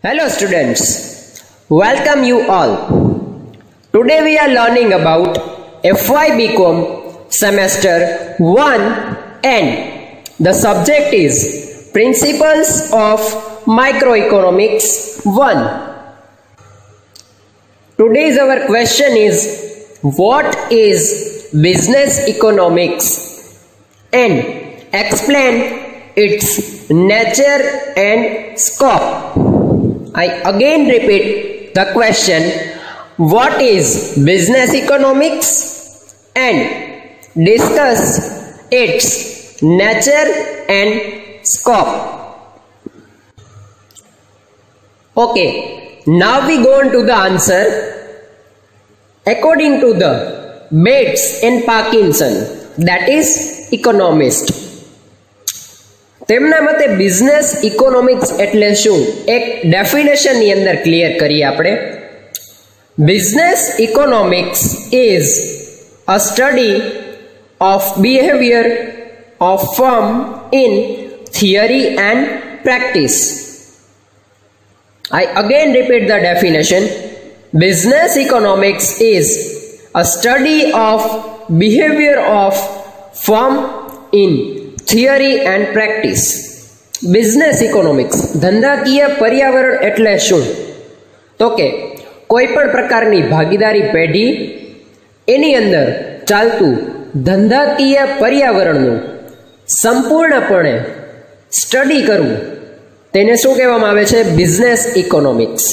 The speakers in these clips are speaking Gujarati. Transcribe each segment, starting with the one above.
Hello students, welcome you all. Today we are learning about FY BCom semester 1 and the subject is Principles of Microeconomics 1. Today's our question is, what is business economics and explain its nature and scope. I again repeat the question, what is business economics and discuss its nature and scope. Okay, now we go on to the answer. According to the Bates and Parkinson, that is economist, તેમના મતે બિઝનેસ ઇકોનોમિક્સ એટલે શું એક ડેફિનેશન ની અંદર ક્લિયર કરીએ આપણે. Business economics is a study of behaviour of firm in theory and practice. I again repeat the definition. Business economics is a study of behavior of firm in theory and practice. Business economics ધંધાકીય પર્યાવરણ એટલે શું? તો કે કોઈ પણ પ્રકારની ભાગીદારી પેઢી એની અંદર ચાલતું ધંધાકીય પર્યાવરણનું સંપૂર્ણપણે સ્ટડી કરવું તેને શું કહેવામાં આવે છે? Business economics.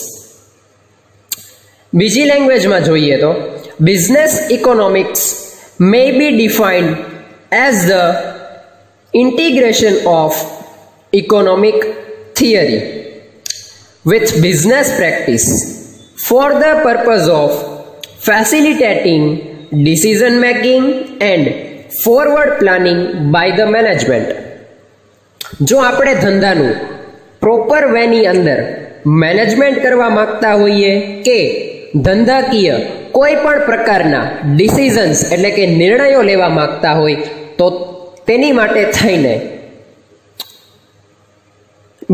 બીજી લેંગ્વેજમાં જોઈએ તો business economics may be defined as the integration of economic theory with business practice for the purpose of facilitating decision making and forward planning by the management. જો આપણે ધંધાનું પ્રોપર વેની અંદર મેનેજમેન્ટ કરવા માંગતા હોઈએ કે ધંધાકીય કોઈ પણ પ્રકારના ડિસિઝન્સ એટલે કે નિર્ણયો લેવા માંગતા હોય તો તેની માટે થઈને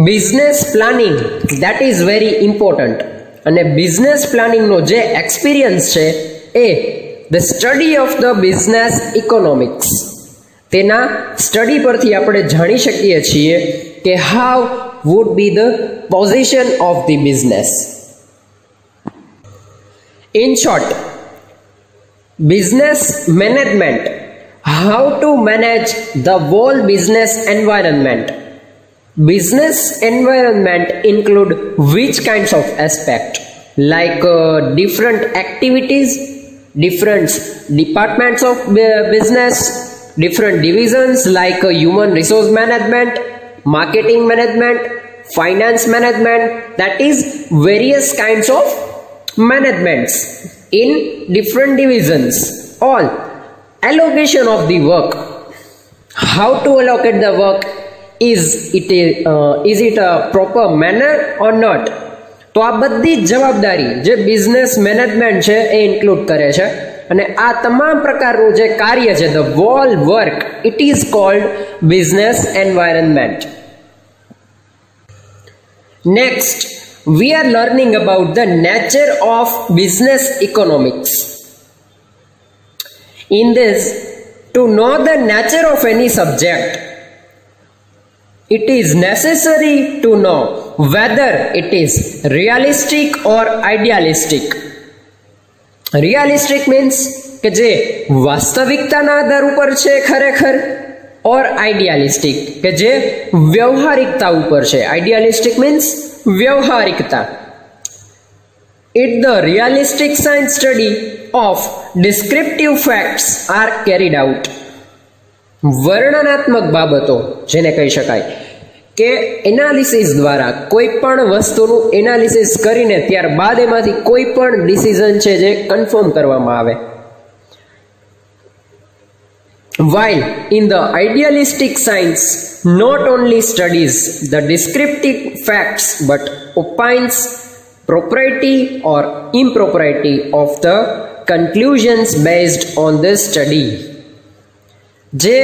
business planning that is very important. અને બિઝનેસ પ્લાનિંગનો જે એક્સપિરિયન્સ છે એ the study of the business economics, તેના સ્ટડી પરથી આપણે જાણી શકીએ છીએ કે how would be the position of the business. In short, business management, how to manage the whole business environment. Business environment include which kinds of aspect, like different activities, different departments of business, different divisions like human resource management, marketing management, finance management, that is various kinds of managements in different divisions. All allocation of the work, how to allocate the work, is it a proper manner or not. તો આ બધી જવાબદારી જે બિઝનેસ મેનેજમેન્ટ છે એ ઇન્ક્લુડ કરે છે અને આ તમામ પ્રકારનું જે કાર્ય છે the whole work, it is called business environment. Next we are learning about the nature of business economics. In this, to know the nature of any subject, it is necessary to know whether it is realistic or idealistic. Realistic means કે જે વાસ્તવિકતાના આધાર ઉપર છે ખરેખર, or idealistic કે જે વ્યવહારિકતા ઉપર છે. Idealistic means વ્યવહારિકતા. It the realistic science study of descriptive facts are carried out. વર્ણનાત્મક બાબતો જેને કહી શકાય કે એનાલિસિસ દ્વારા કોઈ પણ વસ્તુનું એનાલિસિસ કરીને ત્યારબાદ એમાંથી કોઈ પણ ડિસિઝન છે જે કન્ફર્મ કરવામાં આવે. While in the idealistic science not only studies the descriptive facts but opines propriety or impropriety of the conclusions based on this study. જે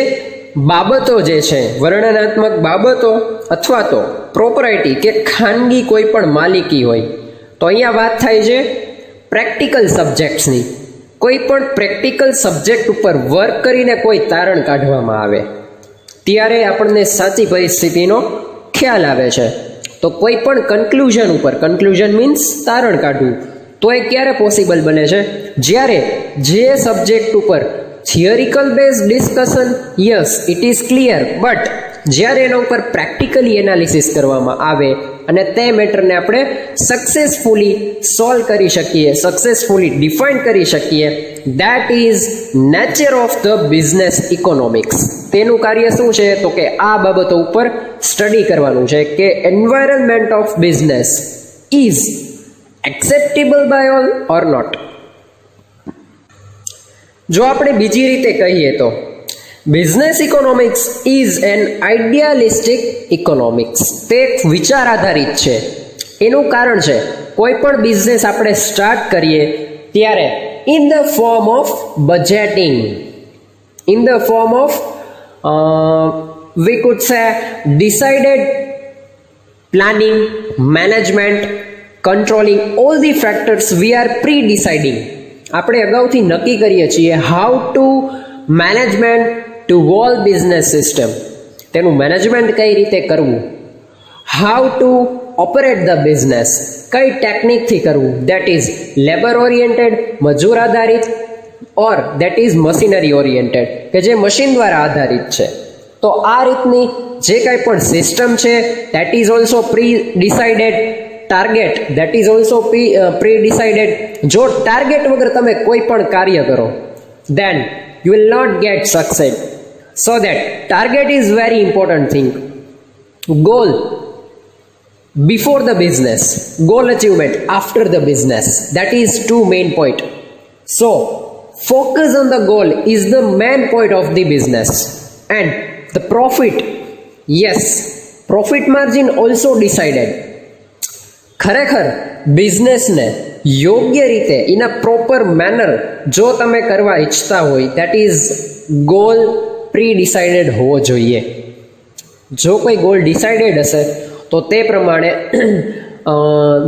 બાબતો જે છે, વર્ણનાત્મક બાબતો અથવા તો પ્રોપર્ટી કે ખાનગી કોઈ પણ માલિકી હોય, તો અહીંયા વાત થાય છે પ્રેક્ટિકલ સબ્જેક્ટ્સની. કોઈ પણ પ્રેક્ટિકલ સબ્જેક્ટ ઉપર વર્ક કરીને કોઈ તારણ કાઢવામાં આવે ત્યારે આપણને સાચી પરિસ્થિતિનો ખ્યાલ આવે છે. તો કોઈ પણ કન્ક્લુઝન ઉપર, કન્ક્લુઝન મીન્સ તારણ કાઢવું, તો એ ક્યારે પોસિબલ બને છે? જ્યારે જે સબ્જેક્ટ ઉપર theoretical base discussion, yes it is clear, but જ્યારે એના ઉપર પ્રેક્ટિકલી એનાલિસિસ કરવામાં આવે અને તે મેટરને આપણે સક્સેસફુલી સોલ્વ કરી શકીએ, સક્સેસફુલી ડિફાઇન કરી શકીએ, that is nature of the business economics. તેનું કાર્ય શું છે? તો કે આ બાબતો ઉપર સ્ટડી કરવાનું છે કે environment of business is acceptable by all or not. જો આપણે બીજી રીતે કહીએ તો business economics is an idealistic economics. તે એક વિચાર આધારિત છે. એનું કારણ છે કોઈ પણ બિઝનેસ આપણે સ્ટાર્ટ કરીએ ત્યારે in the form of budgeting, in the form of we could say decided planning, management, controlling all the factors we are pre-deciding. આપણે અગાઉથી નક્કી કરીએ છીએ how to management to whole business system, તેનું મેનેજમેન્ટ કઈ રીતે કરવું, how to operate the business, કઈ ટેકનિકથી કરવું, દેટ ઇઝ લેબર ઓરિએન્ટેડ, મજૂર આધારિત, or that is machinery oriented, કે જે મશીન દ્વારા આધારિત છે. તો આ રીતની જે કાંઈ પણ સિસ્ટમ છે that is also pre decided. Target that is also pre decided. જો ટાર્ગેટ વગર તમે કોઈ પણ કાર્ય કરો then you will not get success. So that target is very important thing. Goal before the business, goal achievement after the business, that is two main point. So focus on the goal is the main point of the business, and the profit, yes, profit margin also decided. ખરેખર બિઝનેસને યોગ્ય રીતે ઇન અ પ્રોપર મેનર જો તમે કરવા ઈચ્છતા હોય that is goal pre decided હોવો જોઈએ. જો કોઈ ગોલ ડિસાઇડેડ હશે તો તે પ્રમાણે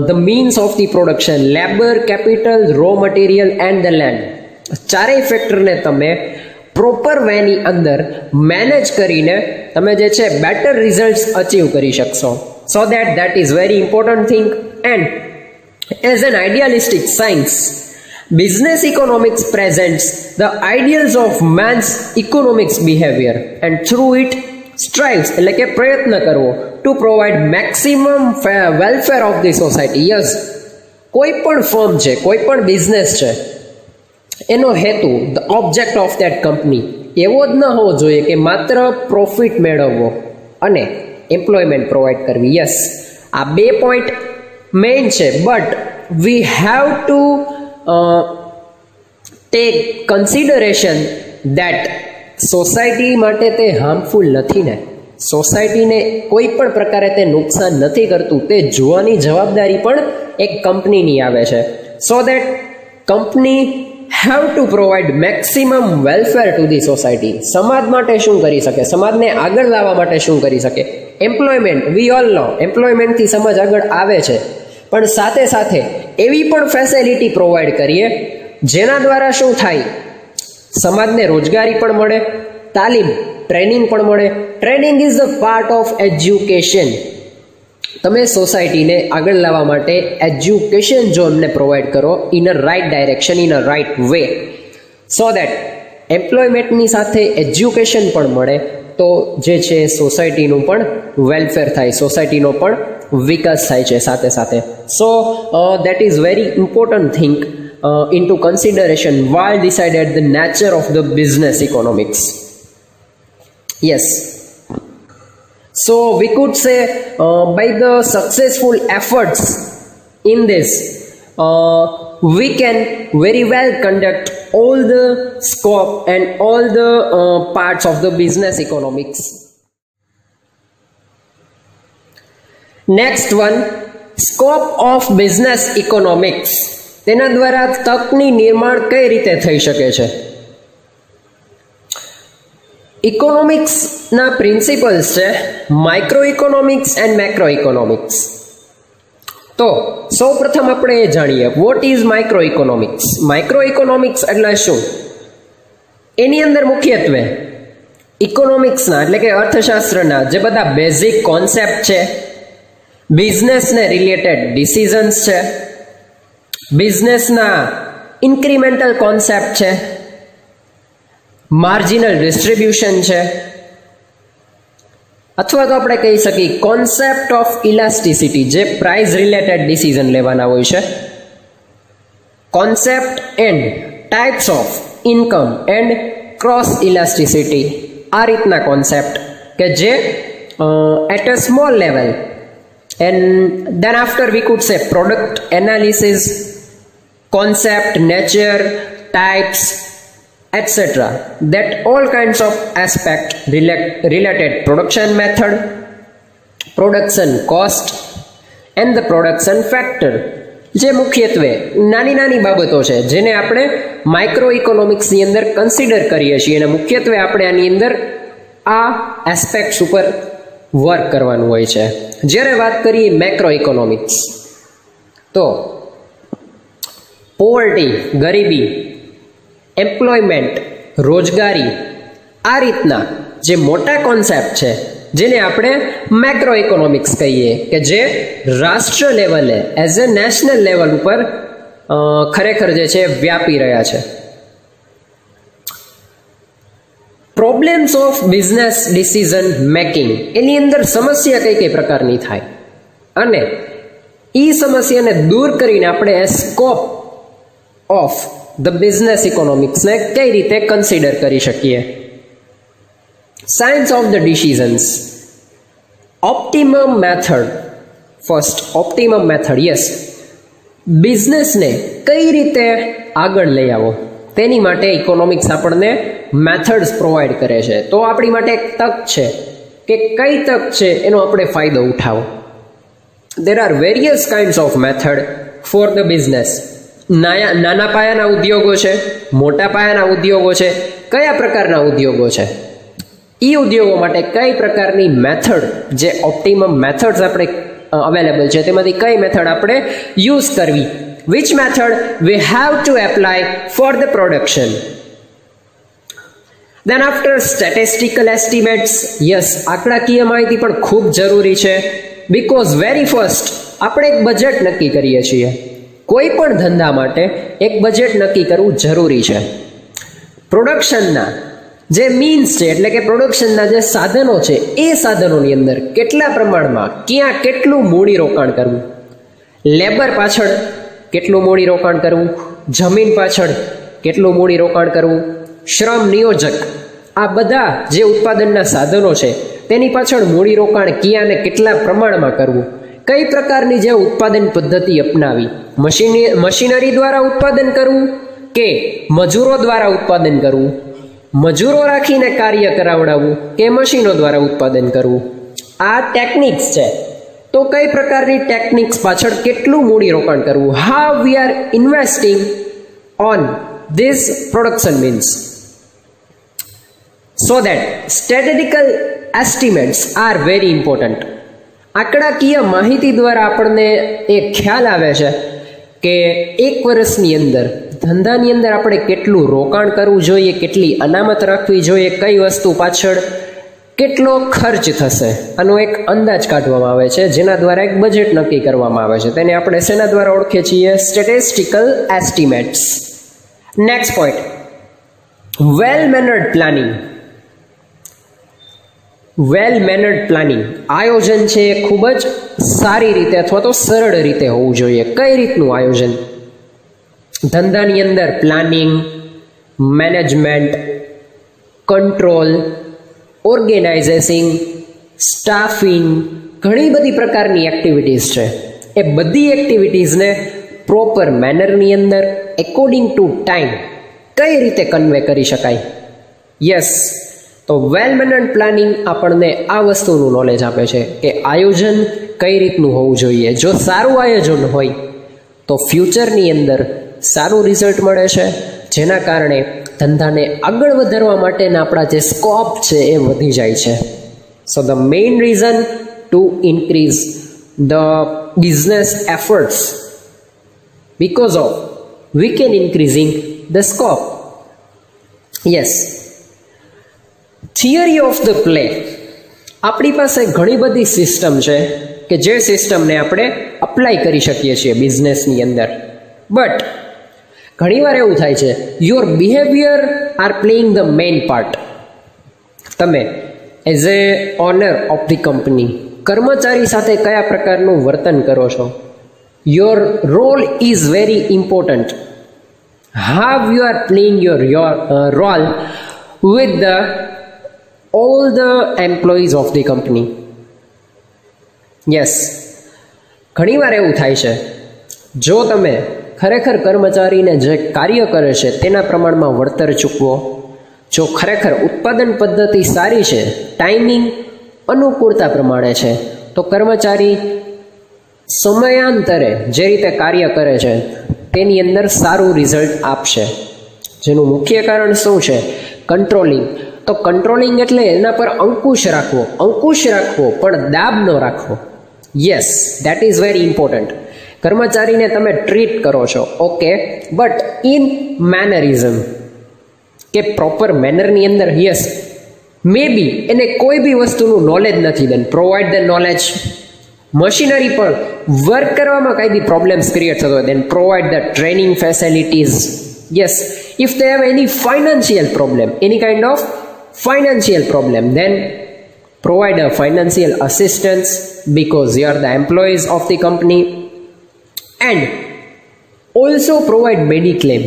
the means of the production, labour, capital, raw material and the land, ચારેય ફેક્ટરને તમે પ્રોપર વેની અંદર મેનેજ કરીને તમે જે છે બેટર રિઝલ્ટ્સ અચીવ કરી શકશો. So that is very important thing. And as an idealistic science, business economics presents the ideals of man's economics behaviour and through it strives, એટલે કે પ્રયત્ન કરવો to provide maximum welfare of the society. Yes, કોઈ પણ ફર્મ છે, કોઈ પણ બિઝનેસ છે, એનો હેતુ, the object of that company એવો જ ન હોવો જોઈએ કે માત્ર પ્રોફિટ મેળવવો અને એમ્પ્લોયમેન્ટ પ્રોવાઈડ કરવી. યસ, આ બે પોઈન્ટ મેઇન છે, but we have to take consideration that society માટે તે હાર્મફુલ નથી ને, સોસાયટીને કોઈ પણ પ્રકારે તે નુકસાન નથી કરતું, તે જોવાની જવાબદારી પણ એક કંપનીની આવે છે. So that company have to provide maximum welfare to the society. સમાજ માટે શું કરી શકે, સમાજને આગળ લાવવા માટે શું કરી શકે? એમ્પ્લોયમેન્ટ, વી ઓલ નો એમ્પ્લોયમેન્ટથી સમાજ આગળ આવે છે, પણ સાથે સાથે એવી પણ ફેસિલિટી પ્રોવાઈડ કરીએ જેના દ્વારા શું થાય, સમાજને રોજગારી પણ મળે, તાલીમ, ટ્રેનિંગ પણ મળે. Training is the part of education. તમે સોસાયટીને આગળ લાવવા માટે એજ્યુકેશન જો એમને પ્રોવાઈડ કરો in a right direction, in a right way, so that એમ્પ્લોયમેન્ટની સાથે એજ્યુકેશન પણ મળે, તો જે છે સોસાયટીનું પણ વેલફેર થાય, સોસાયટીનો પણ વિકાસ થાય છે સાથે સાથે. સો that is very important thing into consideration while decided the nature of the business economics. Yes, so we could say by the successful efforts in this we can very well conduct all the scope and all the parts of the business economics. Next one, scope of business economics. તેના દ્વારા તકની નિર્માણ કઈ રીતે થઈ શકે છે? ઇકોનોમિક્સના પ્રિન્સિપલ્સ છે micro economics and macro economics. તો સૌ પ્રથમ આપણે એ જાણીએ what is micro economics. Micro economics એટલે શું? એની અંદર મુખ્યત્વે ઇકોનોમિક્સના એટલે કે અર્થશાસ્ત્રના જે બધા બેઝિક કોન્સેપ્ટ છે, બિઝનેસને રિલેટેડ ડિસિઝન્સ છે, બિઝનેસના ઇન્ક્રીમેન્ટલ કોન્સેપ્ટ છે, માર્જિનલ ડિસ્ટ્રીબ્યુશન છે, અથવા તો આપણે કહી શકીએ કોન્સેપ્ટ ઓફ ઇલાસ્ટિસિટી જે પ્રાઇસ રિલેટેડ ડિસિઝન લેવાના હોય છે, concept and types of income and cross elasticity, આ રીતના કોન્સેપ્ટ કે જે at a small level and then after we could say product analysis, concept, nature, types, etc. That all kinds of aspect related production method, production cost and the production factor. જે મુખ્યત્વે નાની નાની બાબતો છે જેને આપણે માઇક્રો ઇકોનોમિક્સની અંદર કન્સિડર કરીએ છીએ અને મુખ્યત્વે આપણે આની અંદર આ એસ્પેક્ટ્સ ઉપર વર્ક કરવાનું હોય છે. જ્યારે વાત કરીએ મેક્રો ઇકોનોમિક્સ તો પોવર્ટી, ગરીબી, એમ્પ્લોયમેન્ટ, રોજગારી, આ રીતના જે મોટા કોન્સેપ્ટ છે જેને આપણે મેક્રો ઇકોનોમિક્સ કહીએ કે જે રાષ્ટ્ર લેવલે એઝ અ નેશનલ લેવલ ઉપર ખરેખર જે છે વ્યાપી રહ્યા છે. Problems of business decision making, એની અંદર સમસ્યા કઈ કઈ પ્રકારની થાય અને એ સમસ્યાને દૂર કરીને આપણે સ્કોપ ઓફ ધ બિઝનેસ ઇકોનોમિક્સને કઈ રીતે કન્સિડર કરી શકીએ. Science of the decisions, optimum method. First optimum method, yes, બિઝનેસને કઈ રીતે આગળ લઈ આવો તેની માટે ઇકોનોમિક્સ આપણને મેથડ્સ પ્રોવાઈડ કરે છે. તો આપણી માટે એક તક છે કે કઈ તક છે એનો આપણે ફાયદો ઉઠાવો. There are various kinds of method for the business. નાના પાયાના ઉદ્યોગો છે, મોટા પાયાના ઉદ્યોગો છે, કયા પ્રકારના ઉદ્યોગો છે, એ ઉદ્યોગો માટે કઈ પ્રકારની મેથડ, જે ઓપ્ટિમમ મેથડ્સ આપણે અવેલેબલ છે તેમાંથી કઈ મેથડ આપણે યુઝ કરવી, which method we have to apply for the production. Then after statistical estimates, yes, આંકડાકીય માહિતી પણ ખૂબ જરૂરી છે because very first આપણે એક બજેટ નક્કી કરીએ છીએ. કોઈ પણ ધંધા માટે એક બજેટ નક્કી કરવું જરૂરી છે. પ્રોડક્શનના જે મીન્સ છે એટલે કે પ્રોડક્શનના જે સાધનો છે એ સાધનોની અંદર કેટલા પ્રમાણમાં ક્યાં કેટલું મૂડી રોકાણ કરવું, લેબર પાછળ કેટલું મૂડી રોકાણ કરવું, જમીન પાછળ કેટલું મૂડી રોકાણ કરવું, શ્રમ નિયોજક, આ બધા જે ઉત્પાદનના સાધનો છે તેની પાછળ મૂડી રોકાણ ક્યાં અને કેટલા પ્રમાણમાં કરવું, કઈ પ્રકારની જે ઉત્પાદન પદ્ધતિ અપનાવી, મશીનરી દ્વારા ઉત્પાદન કરવું કે મજૂરો દ્વારા ઉત્પાદન કરવું, મજૂરો રાખીને કાર્ય કરાવડાવવું કે મશીનો દ્વારા ઉત્પાદન કરવું, આ ટેકનિક્સ છે. તો કઈ પ્રકારની ટેકનિક્સ પાછળ કેટલું મૂડી રોકાણ કરવું, how we are investing on this production means, so that statistical એસ્ટિમેટ્સ are very important. આંકડાકીય માહિતી દ્વારા આપણને એ ખ્યાલ આવે છે કે એક વર્ષની અંદર ધંધાની અંદર આપણે કેટલું રોકાણ કરવું જોઈએ, કેટલી અનામત રાખવી જોઈએ, કઈ વસ્તુ પાછળ કેટલો ખર્ચ થશે, આનો એક અંદાજ કાઢવામાં આવે છે જેના દ્વારા એક બજેટ નક્કી કરવામાં આવે છે. તેને આપણે શેના દ્વારા ઓળખીએ છીએ? સ્ટેટિસ્ટિકલ એસ્ટિમેટ્સ. નેક્સ્ટ પોઈન્ટ, વેલ મેનર્ડ પ્લાનિંગ. વેલ મેનર્ડ પ્લાનિંગ, આયોજન છે એ ખૂબ જ સારી રીતે અથવા તો સરળ રીતે હોવું જોઈએ. કઈ રીતનું આયોજન? ધંધાની અંદર પ્લાનિંગ, મેનેજમેન્ટ, કંટ્રોલ, ઓર્ગેનાઇઝેશિંગ, સ્ટાફિંગ, ઘણી બધી પ્રકારની એક્ટિવિટીઝ છે. એ બધી એક્ટિવિટીઝને પ્રોપર મેનરની અંદર એકોર્ડિંગ ટુ ટાઈમ કઈ રીતે કન્વે કરી શકાય? યસ, તો વેલ મેનર્ડ પ્લાનિંગ આપણને આ વસ્તુનું નોલેજ આપે છે કે આયોજન કઈ રીતનું હોવું જોઈએ. જો સારું આયોજન હોય તો ફ્યુચરની અંદર સારું રિઝલ્ટ મળે છે, જેના કારણે ધંધાને આગળ વધારવા માટેના આપણા જે સ્કોપ છે એ વધી જાય છે. So the main reason to increase the business efforts because of we can increasing the scope. Yes, theory of the play. આપણી પાસે ઘણી બધી સિસ્ટમ છે કે જે સિસ્ટમને આપણે અપ્લાય કરી શકીએ છીએ બિઝનેસની અંદર. બટ ઘણીવાર એવું થાય છે your behaviour are playing the main part. તમે as a owner of the company કર્મચારી સાથે કયા પ્રકારનું વર્તન કરો છો, your role is very important. How you are playing your role with all the employees of the company. Yes, ઘણીવાર એવું થાય છે જો તમે ખરેખર કર્મચારીને જે કાર્ય કરે છે તેના પ્રમાણમાં વળતર ચૂકવો, જો ખરેખર ઉત્પાદન પદ્ધતિ સારી છે, ટાઈમિંગ અનુકૂળતા પ્રમાણે છે, તો કર્મચારી સમયાંતરે જે રીતે કાર્ય કરે છે તેની અંદર સારું રિઝલ્ટ આપશે. જેનું મુખ્ય કારણ શું છે? કંટ્રોલિંગ. તો કંટ્રોલિંગ એટલે એના પર અંકુશ રાખવો પણ દાબ ન રાખવો. Yes, that is very important. કર્મચારીને તમે ટ્રીટ કરો છો ઓકે, બટ ઇન મેનરિઝમ, કે પ્રોપર મેનરની અંદર. યસ, મે બી એને કોઈ બી વસ્તુનું નોલેજ નથી, then provide the knowledge. Machinery પર વર્ક કરવામાં કંઈ બી પ્રોબ્લેમ્સ ક્રિએટ થતો હોય, then provide the training facilities. Yes, if they have any financial problem, any kind of financial problem, then provide a financial assistance because you are the employees of the company, and also provide mediclaim.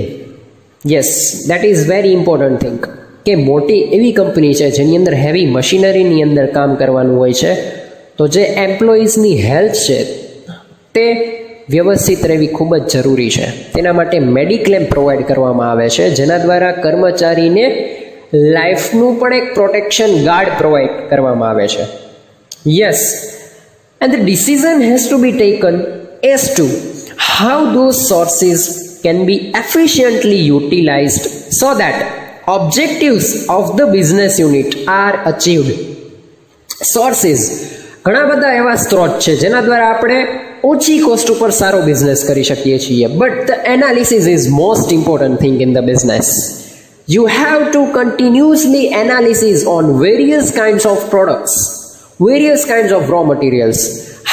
Yes, that is very important thing. કે મોટી એવી કંપની છે જેની અંદર હેવી મશીનરીની અંદર કામ કરવાનું હોય છે, તો જે એમ્પ્લોઈઝની હેલ્થ છે તે વ્યવસ્થિત રહેવી ખૂબ જ જરૂરી છે. તેના માટે મેડિક્લેમ પ્રોવાઈડ કરવામાં આવે છે, જેના દ્વારા કર્મચારીને લાઈફનું પણ એક પ્રોટેક્શન ગાર્ડ પ્રોવાઈડ કરવામાં આવે છે. Yes, and the decision has to be taken as to how those sources can be efficiently utilized so that objectives of the business unit are achieved. Sources, ઘણા બધા એવા સ્ત્રોત છે જેના દ્વારા આપણે ઓછી કોસ્ટ ઉપર સારો બિઝનેસ કરી શકીએ છીએ. But the analysis is most important thing in the business. You have to continuously analysis on various kinds of products, various kinds of raw materials,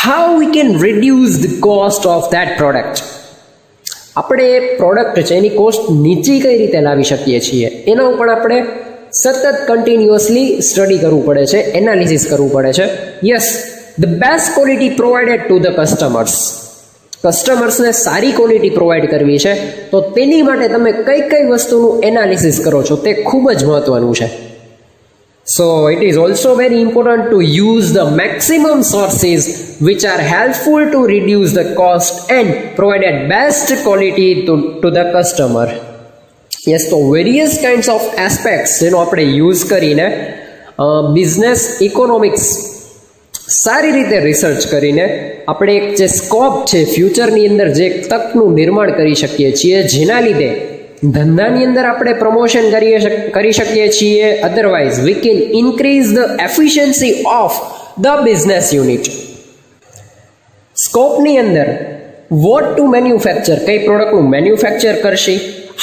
how we can reduce the cost of that product. આપણે એ પ્રોડક્ટ છે એની કોસ્ટ નીચી કઈ રીતે લાવી શકીએ છીએ એના ઉપર આપણે સતત કન્ટિન્યુઅસલી સ્ટડી કરવું પડે છે, એનાલિસિસ કરવું પડે છે. Yes, the best quality provided to the customers. કસ્ટમર્સને સારી ક્વોલિટી પ્રોવાઈડ કરવી છે તો તેની માટે તમે કઈ કઈ વસ્તુનું એનાલિસિસ કરો છો તે ખૂબ જ મહત્વનું છે. So it is also very important to use the maximum sources which are helpful to reduce the cost and provided best quality to the customer. Yes, તો various kinds of aspects જેનો આપણે યુઝ કરીને બિઝનેસ ઇકોનોમિક્સ સારી રીતે રિસર્ચ કરીને આપણે એક જે સ્કોપ છે ફ્યુચરની અંદર જે તકનું નિર્માણ કરી શકીએ છીએ, જેના લીધે ધંધાની અંદર આપણે પ્રમોશન કરી શકીએ છીએ. Otherwise we can increase the efficiency of the business unit. સ્કોપની અંદર વોટ ટુ મેન્યુફેક્ચર, કઈ પ્રોડક્ટનું મેન્યુફેક્ચર કરશે,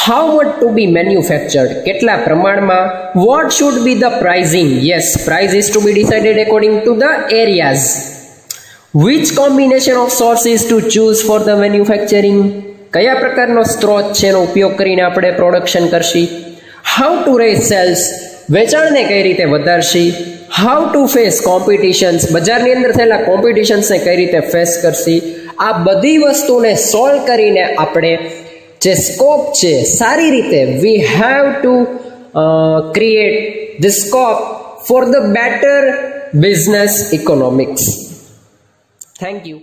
how much to be manufactured, કેટલા પ્રમાણમાં, what should be the pricing. Yes, price is to be decided according to the areas. Which combination of sources to choose for the manufacturing, કયા પ્રકારનો સ્ત્રોત છે એનો ઉપયોગ કરીને આપણે પ્રોડક્શન કરશી. હાઉ ટુ રેઝ સેલ્સ, વેચાણને કઈ રીતે વધારશી. હાઉ ટુ ફેસ કોમ્પિટિશન્સ, બજારની અંદર થયેલા કોમ્પિટિશન્સને કઈ રીતે ફેસ કરશી. આ બધી વસ્તુને સોલ્વ કરીને આપણે જે સ્કોપ છે સારી રીતે we have to create the scope for the better business economics. Thank you.